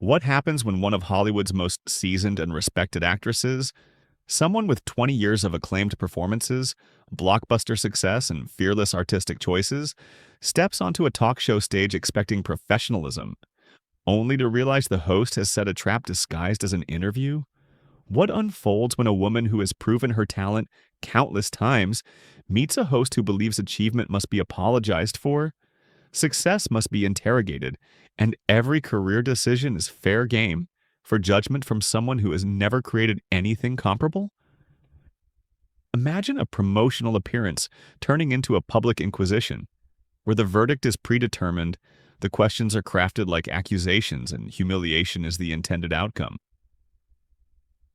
What happens when one of Hollywood's most seasoned and respected actresses, someone with 20 years of acclaimed performances, blockbuster success, and fearless artistic choices, steps onto a talk show stage expecting professionalism, only to realize the host has set a trap disguised as an interview? What unfolds when a woman who has proven her talent countless times meets a host who believes achievement must be apologized for, success must be interrogated, and every career decision is fair game for judgment from someone who has never created anything comparable? Imagine a promotional appearance turning into a public inquisition, where the verdict is predetermined, the questions are crafted like accusations, and humiliation is the intended outcome.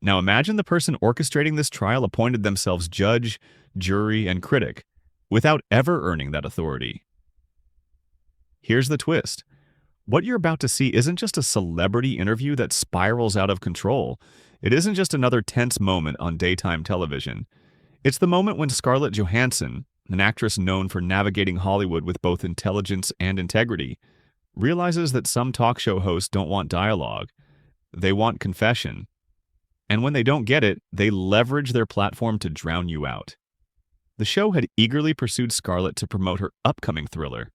Now imagine the person orchestrating this trial appointed themselves judge, jury, and critic, without ever earning that authority. Here's the twist. What you're about to see isn't just a celebrity interview that spirals out of control. It isn't just another tense moment on daytime television. It's the moment when Scarlett Johansson, an actress known for navigating Hollywood with both intelligence and integrity, realizes that some talk show hosts don't want dialogue. They want confession. And when they don't get it, they leverage their platform to drown you out. The show had eagerly pursued Scarlett to promote her upcoming thriller.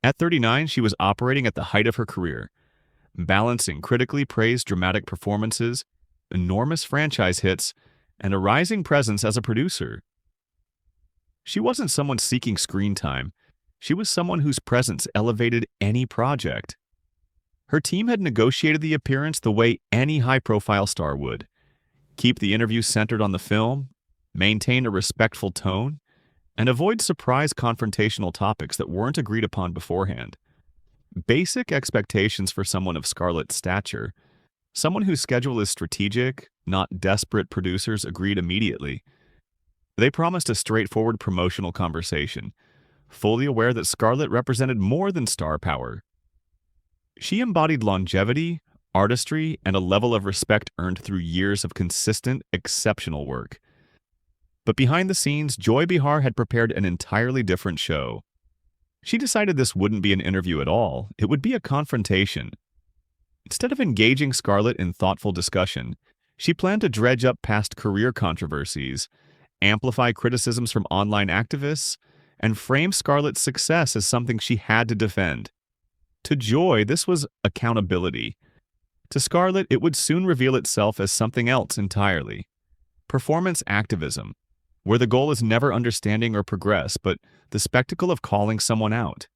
At 39, she was operating at the height of her career, balancing critically praised dramatic performances, enormous franchise hits, and a rising presence as a producer. She wasn't someone seeking screen time. She was someone whose presence elevated any project. Her team had negotiated the appearance the way any high-profile star would: keep the interview centered on the film, maintain a respectful tone, and avoid surprise confrontational topics that weren't agreed upon beforehand. Basic expectations for someone of Scarlett's stature, someone whose schedule is strategic, not desperate producers agreed immediately. They promised a straightforward promotional conversation, fully aware that Scarlett represented more than star power. She embodied longevity, artistry, and a level of respect earned through years of consistent, exceptional work. But behind the scenes, Joy Behar had prepared an entirely different show. She decided this wouldn't be an interview at all, it would be a confrontation. Instead of engaging Scarlett in thoughtful discussion, she planned to dredge up past career controversies, amplify criticisms from online activists, and frame Scarlett's success as something she had to defend. To Joy, this was accountability. To Scarlett, it would soon reveal itself as something else entirely: performance activism, where the goal is never understanding or progress, but the spectacle of calling someone out.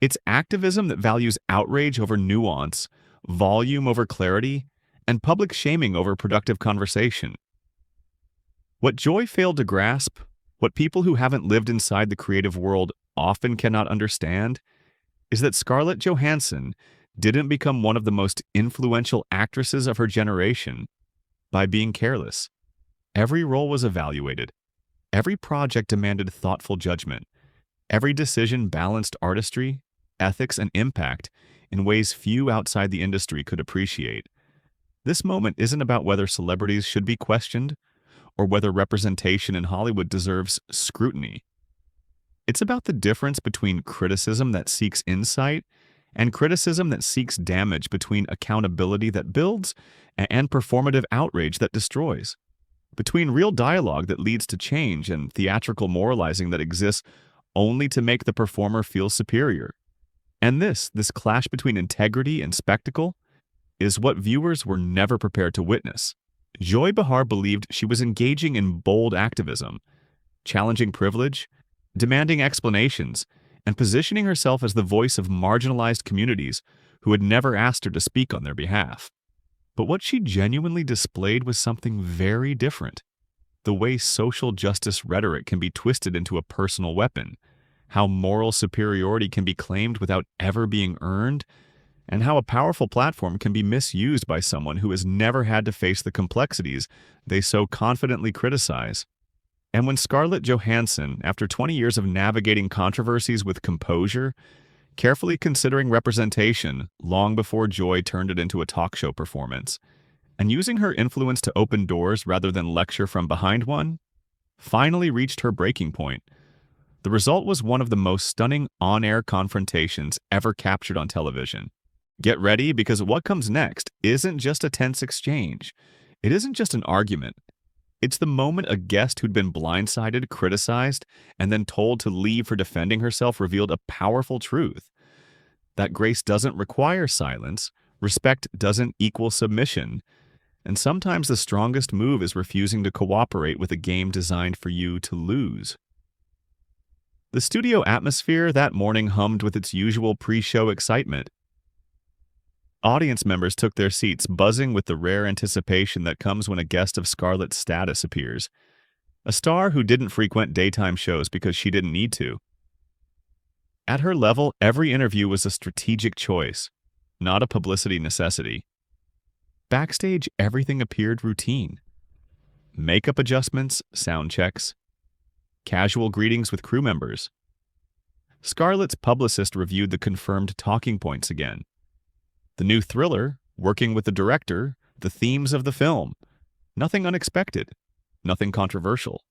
It's activism that values outrage over nuance, volume over clarity, and public shaming over productive conversation. What Joy failed to grasp, what people who haven't lived inside the creative world often cannot understand, is that Scarlett Johansson didn't become one of the most influential actresses of her generation by being careless. Every role was evaluated. Every project demanded thoughtful judgment. Every decision balanced artistry, ethics, and impact in ways few outside the industry could appreciate. This moment isn't about whether celebrities should be questioned or whether representation in Hollywood deserves scrutiny. It's about the difference between criticism that seeks insight and criticism that seeks damage, between accountability that builds and performative outrage that destroys, between real dialogue that leads to change and theatrical moralizing that exists only to make the performer feel superior. And this clash between integrity and spectacle is what viewers were never prepared to witness. Joy Behar believed she was engaging in bold activism, challenging privilege, demanding explanations, and positioning herself as the voice of marginalized communities who had never asked her to speak on their behalf. But what she genuinely displayed was something very different: the way social justice rhetoric can be twisted into a personal weapon, how moral superiority can be claimed without ever being earned, and how a powerful platform can be misused by someone who has never had to face the complexities they so confidently criticize. And when Scarlett Johansson, after 20 years of navigating controversies with composure, carefully considering representation long before Joy turned it into a talk show performance, and using her influence to open doors rather than lecture from behind one, finally reached her breaking point, the result was one of the most stunning on-air confrontations ever captured on television. Get ready, because what comes next isn't just a tense exchange. It isn't just an argument. It's the moment a guest who'd been blindsided, criticized, and then told to leave for defending herself revealed a powerful truth. That grace doesn't require silence, respect doesn't equal submission, and sometimes the strongest move is refusing to cooperate with a game designed for you to lose. The studio atmosphere that morning hummed with its usual pre-show excitement. Audience members took their seats, buzzing with the rare anticipation that comes when a guest of Scarlett's status appears. A star who didn't frequent daytime shows because she didn't need to. At her level, every interview was a strategic choice, not a publicity necessity. Backstage, everything appeared routine. Makeup adjustments, sound checks, casual greetings with crew members. Scarlett's publicist reviewed the confirmed talking points again. The new thriller, working with the director, the themes of the film. Nothing unexpected, nothing controversial.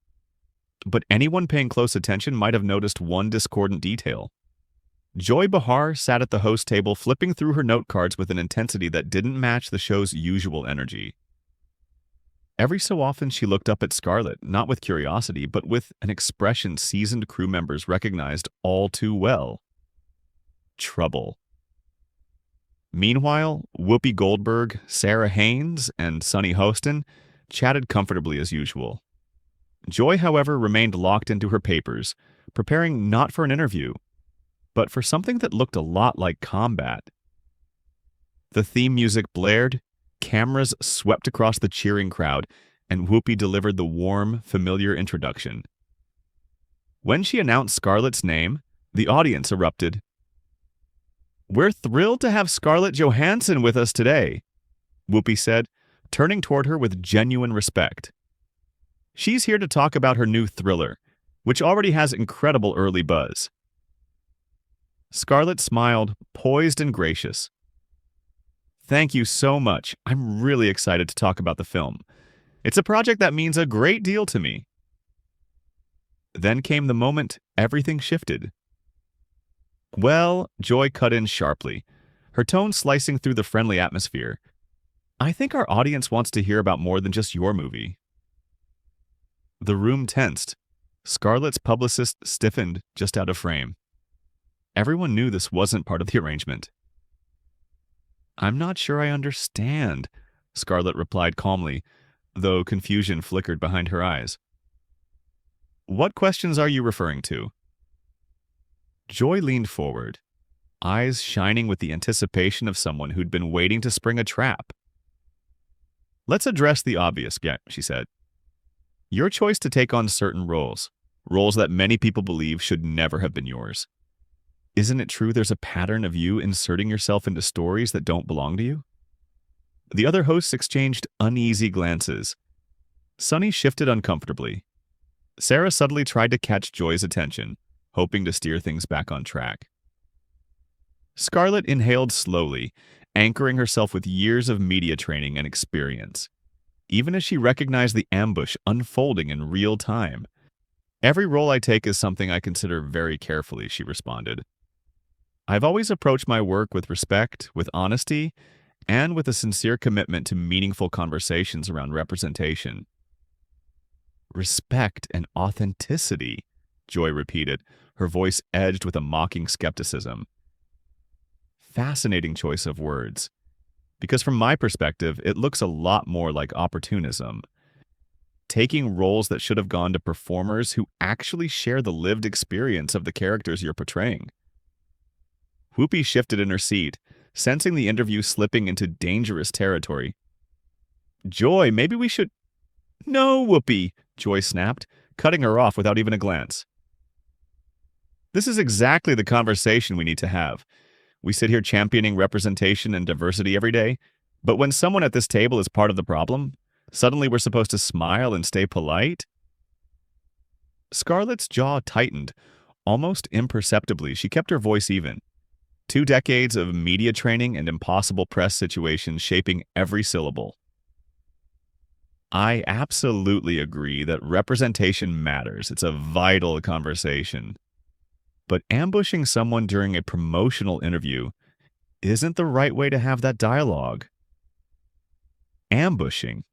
But anyone paying close attention might have noticed one discordant detail. Joy Behar sat at the host table, flipping through her note cards with an intensity that didn't match the show's usual energy. Every so often she looked up at Scarlett, not with curiosity, but with an expression seasoned crew members recognized all too well. Trouble. Meanwhile, Whoopi Goldberg, Sarah Haynes, and Sunny Hostin chatted comfortably as usual. Joy, however, remained locked into her papers, preparing not for an interview, but for something that looked a lot like combat. The theme music blared, cameras swept across the cheering crowd, and Whoopi delivered the warm, familiar introduction. When she announced Scarlett's name, the audience erupted. "We're thrilled to have Scarlett Johansson with us today," Whoopi said, turning toward her with genuine respect. "She's here to talk about her new thriller, which already has incredible early buzz." Scarlett smiled, poised and gracious. "Thank you so much. I'm really excited to talk about the film. It's a project that means a great deal to me." Then came the moment everything shifted. "Well," Joy cut in sharply, her tone slicing through the friendly atmosphere, "I think our audience wants to hear about more than just your movie." The room tensed. Scarlett's publicist stiffened, just out of frame. Everyone knew this wasn't part of the arrangement. "I'm not sure I understand," Scarlett replied calmly, though confusion flickered behind her eyes. "What questions are you referring to?" Joy leaned forward, eyes shining with the anticipation of someone who'd been waiting to spring a trap. "Let's address the obvious," she said. "Your choice to take on certain roles that many people believe should never have been yours. Isn't it true there's a pattern of you inserting yourself into stories that don't belong to you?" The other hosts exchanged uneasy glances. Sunny shifted uncomfortably. Sarah subtly tried to catch Joy's attention, hoping to steer things back on track. Scarlett inhaled slowly, anchoring herself with years of media training and experience, even as she recognized the ambush unfolding in real time. "Every role I take is something I consider very carefully," she responded. "I've always approached my work with respect, with honesty, and with a sincere commitment to meaningful conversations around representation." "Respect and authenticity," Joy repeated, her voice edged with a mocking skepticism. Fascinating choice of words, because from my perspective, it looks a lot more like opportunism. Taking roles that should have gone to performers who actually share the lived experience of the characters you're portraying. Whoopi shifted in her seat, sensing the interview slipping into dangerous territory. "Joy, maybe we should—" "No, Whoopi," Joy snapped, cutting her off without even a glance. "This is exactly the conversation we need to have. We sit here championing representation and diversity every day, but when someone at this table is part of the problem, suddenly we're supposed to smile and stay polite?" Scarlett's jaw tightened. Almost imperceptibly, she kept her voice even. 2 decades of media training and impossible press situations shaping every syllable. "I absolutely agree that representation matters. It's a vital conversation. But ambushing someone during a promotional interview, isn't the right way to have that dialogue. Ambushing.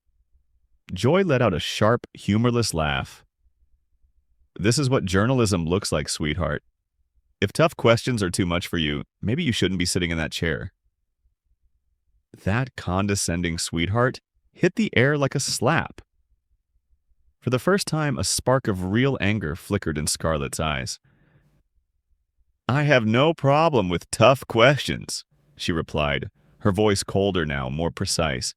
Joy let out a sharp, humorless laugh. This is what journalism looks like, sweetheart. If tough questions are too much for you, maybe you shouldn't be sitting in that chair. That condescending sweetheart hit the air like a slap. For the first time, a spark of real anger flickered in Scarlett's eyes. I have no problem with tough questions, she replied, her voice colder now, more precise.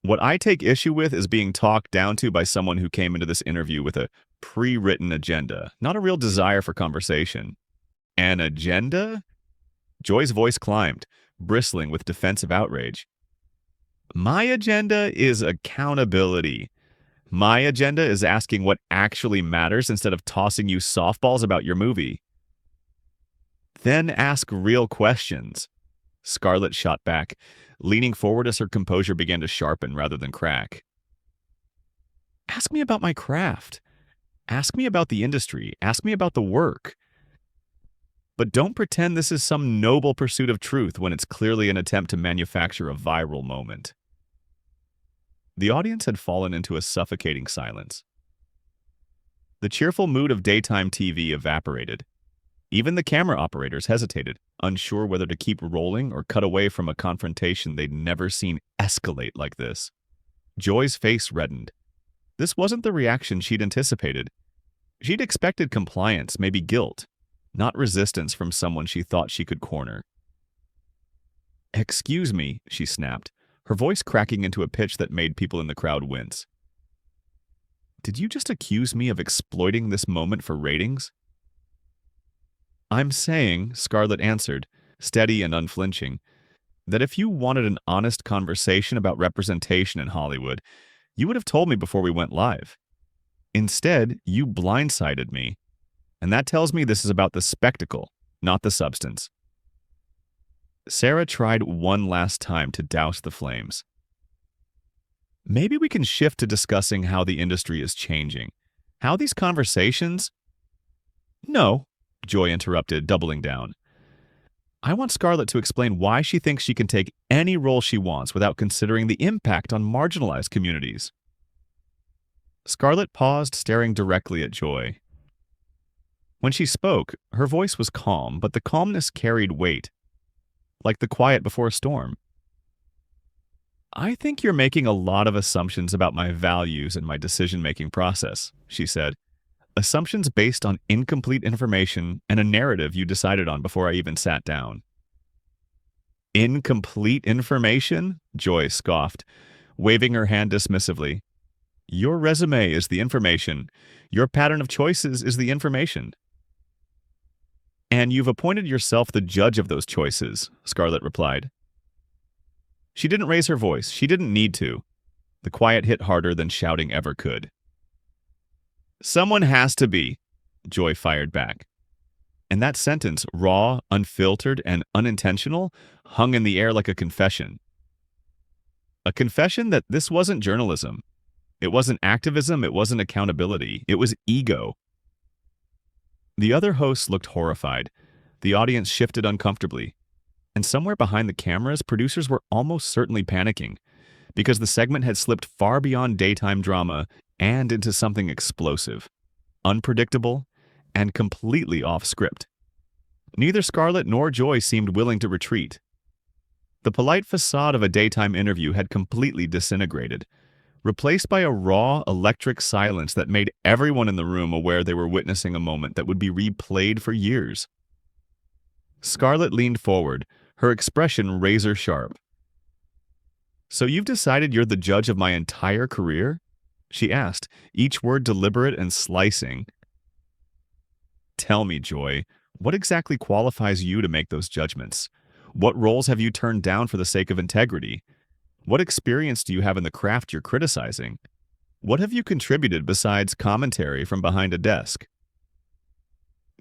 What I take issue with is being talked down to by someone who came into this interview with a pre-written agenda, not a real desire for conversation. An agenda? Joy's voice climbed, bristling with defensive outrage. My agenda is accountability. My agenda is asking what actually matters instead of tossing you softballs about your movie. Then ask real questions, Scarlett shot back, leaning forward as her composure began to sharpen rather than crack. Ask me about my craft. Ask me about the industry. Ask me about the work. But don't pretend this is some noble pursuit of truth when it's clearly an attempt to manufacture a viral moment. The audience had fallen into a suffocating silence. The cheerful mood of daytime TV evaporated. Even the camera operators hesitated, unsure whether to keep rolling or cut away from a confrontation they'd never seen escalate like this. Joy's face reddened. This wasn't the reaction she'd anticipated. She'd expected compliance, maybe guilt, not resistance from someone she thought she could corner. Excuse me, she snapped, her voice cracking into a pitch that made people in the crowd wince. Did you just accuse me of exploiting this moment for ratings? I'm saying, Scarlett answered, steady and unflinching, that if you wanted an honest conversation about representation in Hollywood, you would have told me before we went live. Instead, you blindsided me. And that tells me this is about the spectacle, not the substance. Sarah tried one last time to douse the flames. Maybe we can shift to discussing how the industry is changing. How these conversations... No, Joy interrupted, doubling down. I want Scarlett to explain why she thinks she can take any role she wants without considering the impact on marginalized communities. Scarlett paused, staring directly at Joy. When she spoke, her voice was calm, but the calmness carried weight, like the quiet before a storm. I think you're making a lot of assumptions about my values and my decision-making process, she said. Assumptions based on incomplete information and a narrative you decided on before I even sat down. Incomplete information? Joy scoffed, waving her hand dismissively. Your resume is the information. Your pattern of choices is the information. And you've appointed yourself the judge of those choices, Scarlett replied. She didn't raise her voice. She didn't need to. The quiet hit harder than shouting ever could. Someone has to be, Joy fired back. And that sentence, raw, unfiltered, and unintentional, hung in the air like a confession. A confession that this wasn't journalism. It wasn't activism, it wasn't accountability, it was ego. The other hosts looked horrified. The audience shifted uncomfortably. And somewhere behind the cameras, producers were almost certainly panicking, because the segment had slipped far beyond daytime drama and into something explosive, unpredictable, and completely off script. Neither Scarlett nor Joy seemed willing to retreat. The polite facade of a daytime interview had completely disintegrated, replaced by a raw, electric silence that made everyone in the room aware they were witnessing a moment that would be replayed for years. Scarlett leaned forward, her expression razor-sharp. So you've decided you're the judge of my entire career? She asked, each word deliberate and slicing. Tell me, Joy, what exactly qualifies you to make those judgments? What roles have you turned down for the sake of integrity? What experience do you have in the craft you're criticizing? What have you contributed besides commentary from behind a desk?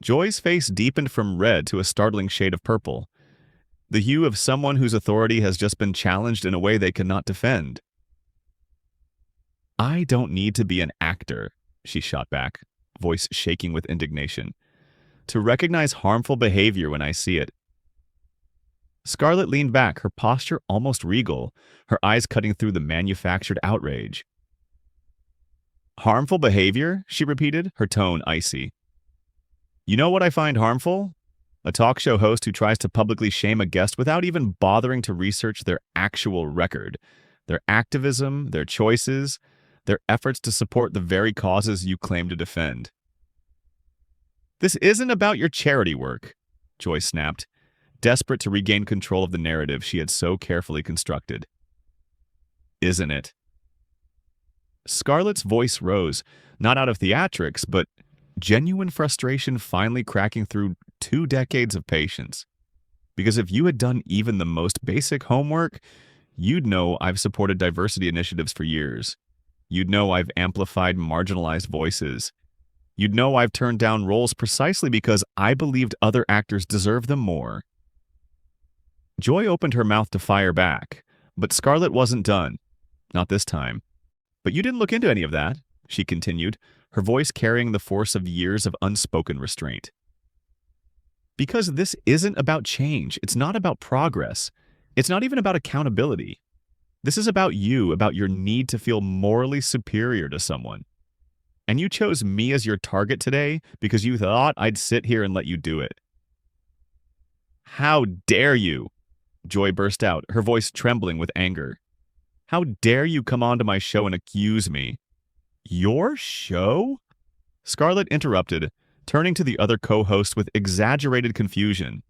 Joy's face deepened from red to a startling shade of purple, the hue of someone whose authority has just been challenged in a way they cannot defend. I don't need to be an actor, she shot back, voice shaking with indignation, to recognize harmful behavior when I see it. Scarlett leaned back, her posture almost regal, her eyes cutting through the manufactured outrage. Harmful behavior? She repeated, her tone icy. You know what I find harmful? A talk show host who tries to publicly shame a guest without even bothering to research their actual record, their activism, their choices, their efforts to support the very causes you claim to defend. This isn't about your charity work, Joy snapped, desperate to regain control of the narrative she had so carefully constructed. Isn't it? Scarlett's voice rose, not out of theatrics, but genuine frustration finally cracking through 2 decades of patience. Because if you had done even the most basic homework, you'd know I've supported diversity initiatives for years. You'd know I've amplified marginalized voices. You'd know I've turned down roles precisely because I believed other actors deserve them more. Joy opened her mouth to fire back, but Scarlett wasn't done. Not this time. But you didn't look into any of that, she continued, her voice carrying the force of years of unspoken restraint. Because this isn't about change. It's not about progress. It's not even about accountability. This is about you, about your need to feel morally superior to someone. And you chose me as your target today because you thought I'd sit here and let you do it. How dare you? Joy burst out, her voice trembling with anger. How dare you come onto my show and accuse me? Your show? Scarlett interrupted, turning to the other co-host with exaggerated confusion.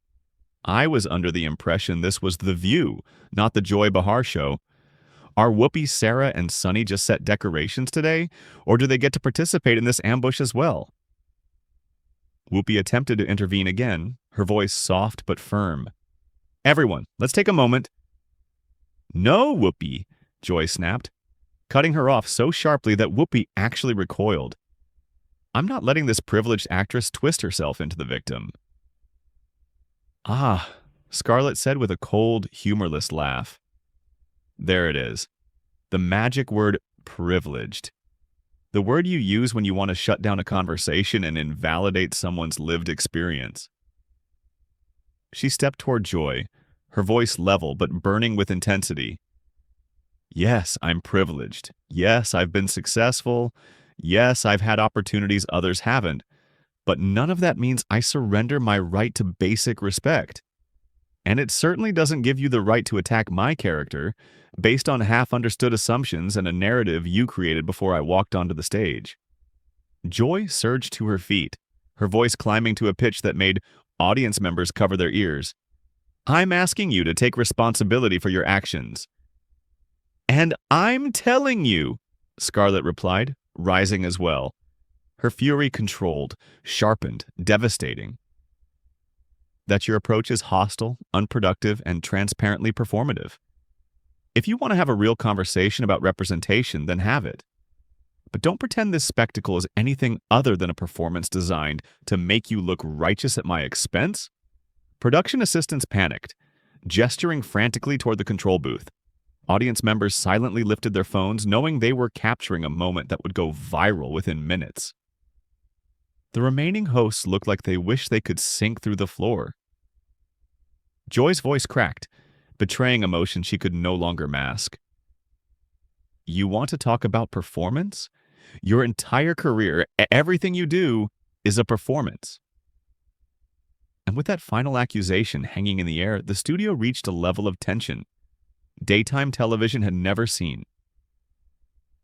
I was under the impression this was The View, not the Joy Behar show. Are Whoopi, Sarah, and Sunny just set decorations today, or do they get to participate in this ambush as well? Whoopi attempted to intervene again, her voice soft but firm. Everyone, let's take a moment. No, Whoopi, Joy snapped, cutting her off so sharply that Whoopi actually recoiled. I'm not letting this privileged actress twist herself into the victim. Ah, Scarlett said with a cold, humorless laugh. There it is. The magic word privileged. The word you use when you want to shut down a conversation and invalidate someone's lived experience. She stepped toward Joy, her voice level but burning with intensity. Yes, I'm privileged. Yes, I've been successful. Yes, I've had opportunities others haven't. But none of that means I surrender my right to basic respect. And it certainly doesn't give you the right to attack my character based on half-understood assumptions and a narrative you created before I walked onto the stage. Joy surged to her feet, her voice climbing to a pitch that made audience members cover their ears. I'm asking you to take responsibility for your actions. And I'm telling you, Scarlett replied, rising as well. Her fury controlled, sharpened, devastating. That your approach is hostile, unproductive, and transparently performative. If you want to have a real conversation about representation, then have it. But don't pretend this spectacle is anything other than a performance designed to make you look righteous at my expense. Production assistants panicked, gesturing frantically toward the control booth. Audience members silently lifted their phones, knowing they were capturing a moment that would go viral within minutes. The remaining hosts looked like they wished they could sink through the floor. Joy's voice cracked, betraying emotion she could no longer mask. You want to talk about performance? Your entire career, everything you do, is a performance. And with that final accusation hanging in the air, the studio reached a level of tension daytime television had never seen.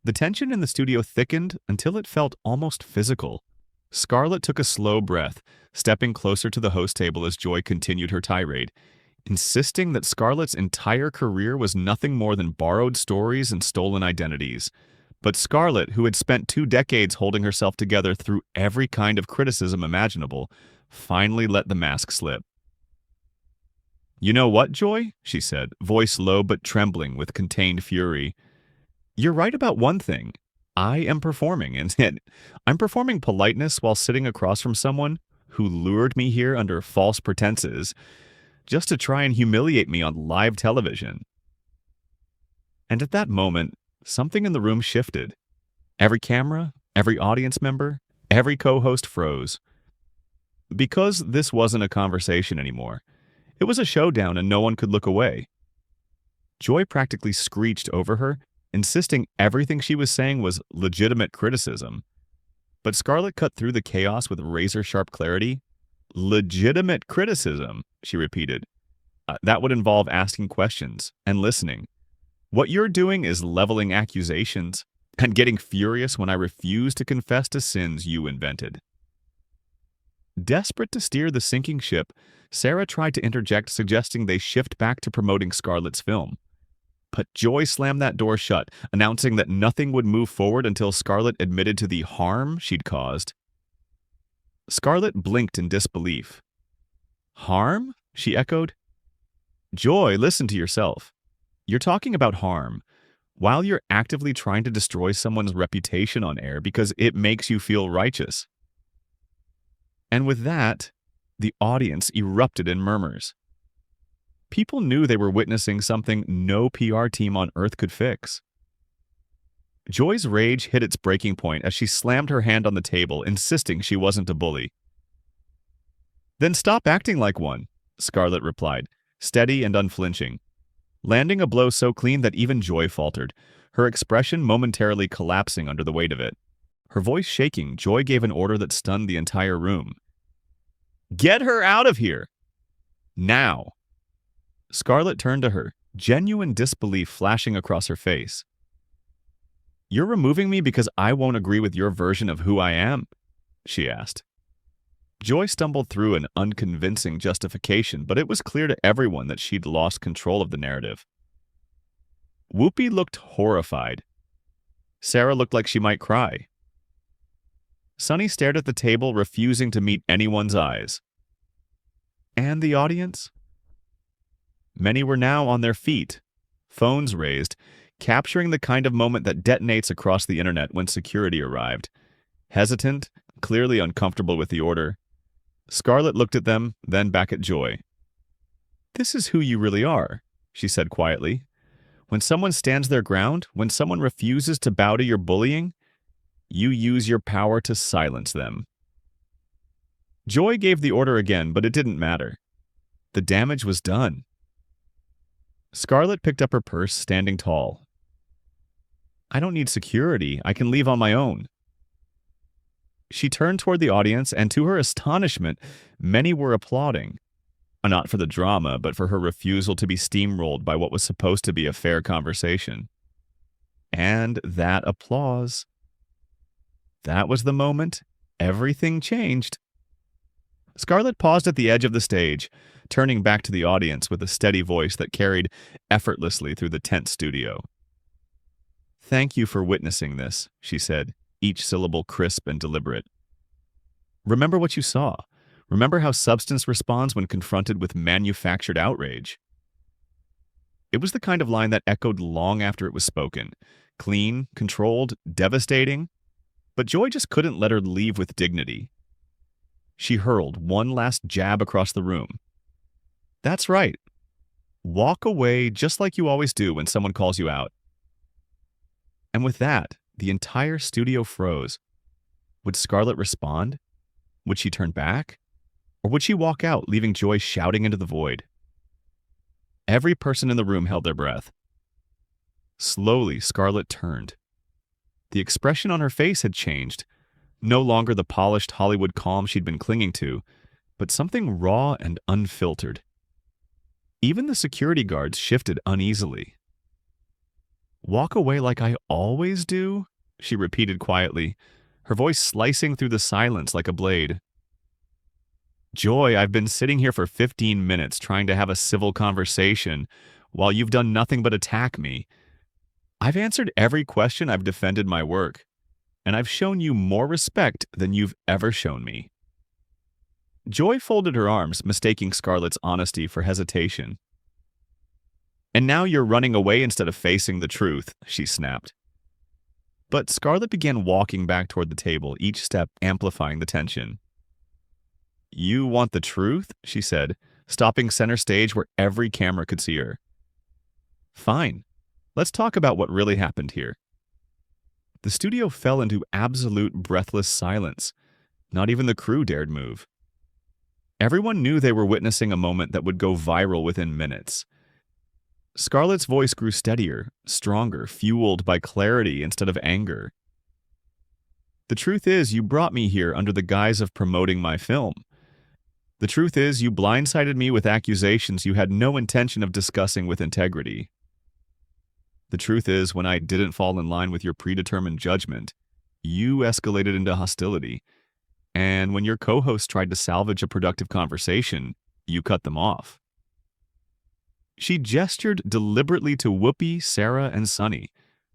The tension in the studio thickened until it felt almost physical. Scarlett took a slow breath, stepping closer to the host table as Joy continued her tirade, insisting that Scarlett's entire career was nothing more than borrowed stories and stolen identities. But Scarlett, who had spent 2 decades holding herself together through every kind of criticism imaginable, finally let the mask slip. You know what, Joy? She said, voice low but trembling with contained fury. You're right about one thing. I am performing, and I'm performing politeness while sitting across from someone who lured me here under false pretenses just to try and humiliate me on live television. And at that moment, something in the room shifted. Every camera, every audience member, every co-host froze. Because this wasn't a conversation anymore. It was a showdown and no one could look away. Joy practically screeched over her, insisting everything she was saying was legitimate criticism. But Scarlett cut through the chaos with razor-sharp clarity. Legitimate criticism, she repeated. That would involve asking questions and listening. What you're doing is leveling accusations and getting furious when I refuse to confess to sins you invented. Desperate to steer the sinking ship, Sarah tried to interject, suggesting they shift back to promoting Scarlett's film. But Joy slammed that door shut, announcing that nothing would move forward until Scarlett admitted to the harm she'd caused. Scarlett blinked in disbelief. Harm? She echoed. Joy, listen to yourself. You're talking about harm while you're actively trying to destroy someone's reputation on air because it makes you feel righteous. And with that, the audience erupted in murmurs. People knew they were witnessing something no PR team on Earth could fix. Joy's rage hit its breaking point as she slammed her hand on the table, insisting she wasn't a bully. Then stop acting like one, Scarlett replied, steady and unflinching, landing a blow so clean that even Joy faltered, her expression momentarily collapsing under the weight of it. Her voice shaking, Joy gave an order that stunned the entire room. Get her out of here! Now! Scarlett turned to her, genuine disbelief flashing across her face. You're removing me because I won't agree with your version of who I am? She asked. Joy stumbled through an unconvincing justification, but it was clear to everyone that she'd lost control of the narrative. Whoopi looked horrified. Sarah looked like she might cry. Sunny stared at the table, refusing to meet anyone's eyes. And the audience? Many were now on their feet, phones raised, capturing the kind of moment that detonates across the internet when security arrived. Hesitant, clearly uncomfortable with the order, Scarlett looked at them, then back at Joy. This is who you really are, she said quietly. When someone stands their ground, when someone refuses to bow to your bullying, you use your power to silence them. Joy gave the order again, but it didn't matter. The damage was done. Scarlett picked up her purse, standing tall. I don't need security. I can leave on my own. She turned toward the audience, and to her astonishment, many were applauding. Not for the drama, but for her refusal to be steamrolled by what was supposed to be a fair conversation. And that applause. That was the moment everything changed. Scarlett paused at the edge of the stage, turning back to the audience with a steady voice that carried effortlessly through the tense studio. Thank you for witnessing this, she said, each syllable crisp and deliberate. Remember what you saw. Remember how substance responds when confronted with manufactured outrage. It was the kind of line that echoed long after it was spoken. Clean, controlled, devastating. But Joy just couldn't let her leave with dignity. She hurled one last jab across the room. That's right. Walk away just like you always do when someone calls you out. And with that, the entire studio froze. Would Scarlett respond? Would she turn back? Or would she walk out, leaving Joy shouting into the void? Every person in the room held their breath. Slowly, Scarlett turned. The expression on her face had changed. No longer the polished Hollywood calm she'd been clinging to, but something raw and unfiltered. Even the security guards shifted uneasily. Walk away like I always do? She repeated quietly, her voice slicing through the silence like a blade. Joy, I've been sitting here for 15 minutes trying to have a civil conversation while you've done nothing but attack me. I've answered every question, I've defended my work, and I've shown you more respect than you've ever shown me. Joy folded her arms, mistaking Scarlett's honesty for hesitation. And now you're running away instead of facing the truth, she snapped. But Scarlett began walking back toward the table, each step amplifying the tension. You want the truth? She said, stopping center stage where every camera could see her. Fine. Let's talk about what really happened here. The studio fell into absolute breathless silence. Not even the crew dared move. Everyone knew they were witnessing a moment that would go viral within minutes. Scarlett's voice grew steadier, stronger, fueled by clarity instead of anger. The truth is, you brought me here under the guise of promoting my film. The truth is, you blindsided me with accusations you had no intention of discussing with integrity. The truth is, when I didn't fall in line with your predetermined judgment, you escalated into hostility. And when your co-host tried to salvage a productive conversation, you cut them off. She gestured deliberately to Whoopi, Sarah, and Sunny,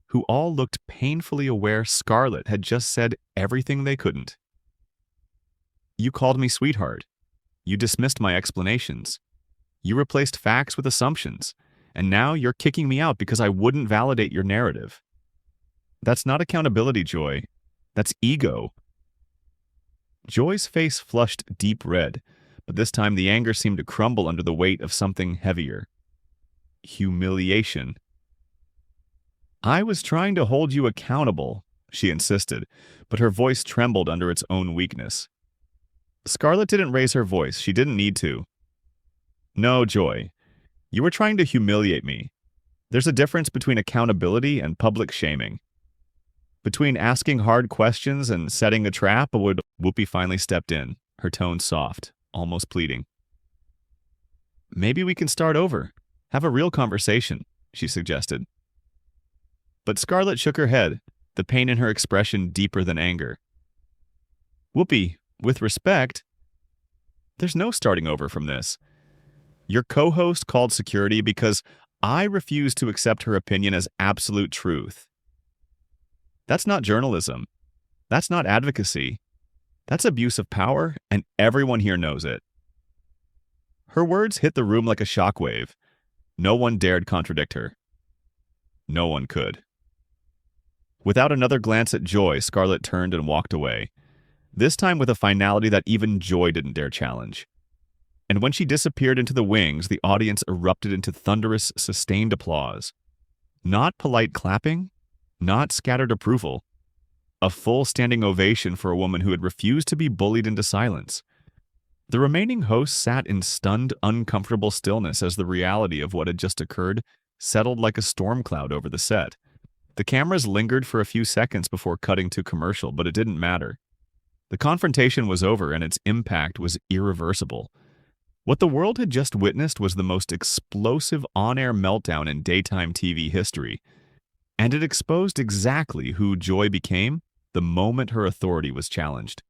who all looked painfully aware Scarlett had just said everything they couldn't. You called me sweetheart. You dismissed my explanations. You replaced facts with assumptions, and now you're kicking me out because I wouldn't validate your narrative. That's not accountability, Joy. That's ego. Joy's face flushed deep red, but this time the anger seemed to crumble under the weight of something heavier. Humiliation. I was trying to hold you accountable, she insisted, but her voice trembled under its own weakness. Scarlett didn't raise her voice. She didn't need to. No, Joy. You were trying to humiliate me. There's a difference between accountability and public shaming. Between asking hard questions and setting a trap, Whoopi finally stepped in, her tone soft, almost pleading. Maybe we can start over. Have a real conversation, she suggested. But Scarlett shook her head, the pain in her expression deeper than anger. Whoopi, with respect, there's no starting over from this. Your co-host called security because I refused to accept her opinion as absolute truth. That's not journalism. That's not advocacy. That's abuse of power, and everyone here knows it. Her words hit the room like a shockwave. No one dared contradict her. No one could. Without another glance at Joy, Scarlett turned and walked away, this time with a finality that even Joy didn't dare challenge. And when she disappeared into the wings, the audience erupted into thunderous, sustained applause. Not polite clapping, not scattered approval. A full standing ovation for a woman who had refused to be bullied into silence. The remaining hosts sat in stunned, uncomfortable stillness as the reality of what had just occurred settled like a storm cloud over the set. The cameras lingered for a few seconds before cutting to commercial, but it didn't matter. The confrontation was over and its impact was irreversible. What the world had just witnessed was the most explosive on-air meltdown in daytime TV history, and it exposed exactly who Joy became the moment her authority was challenged.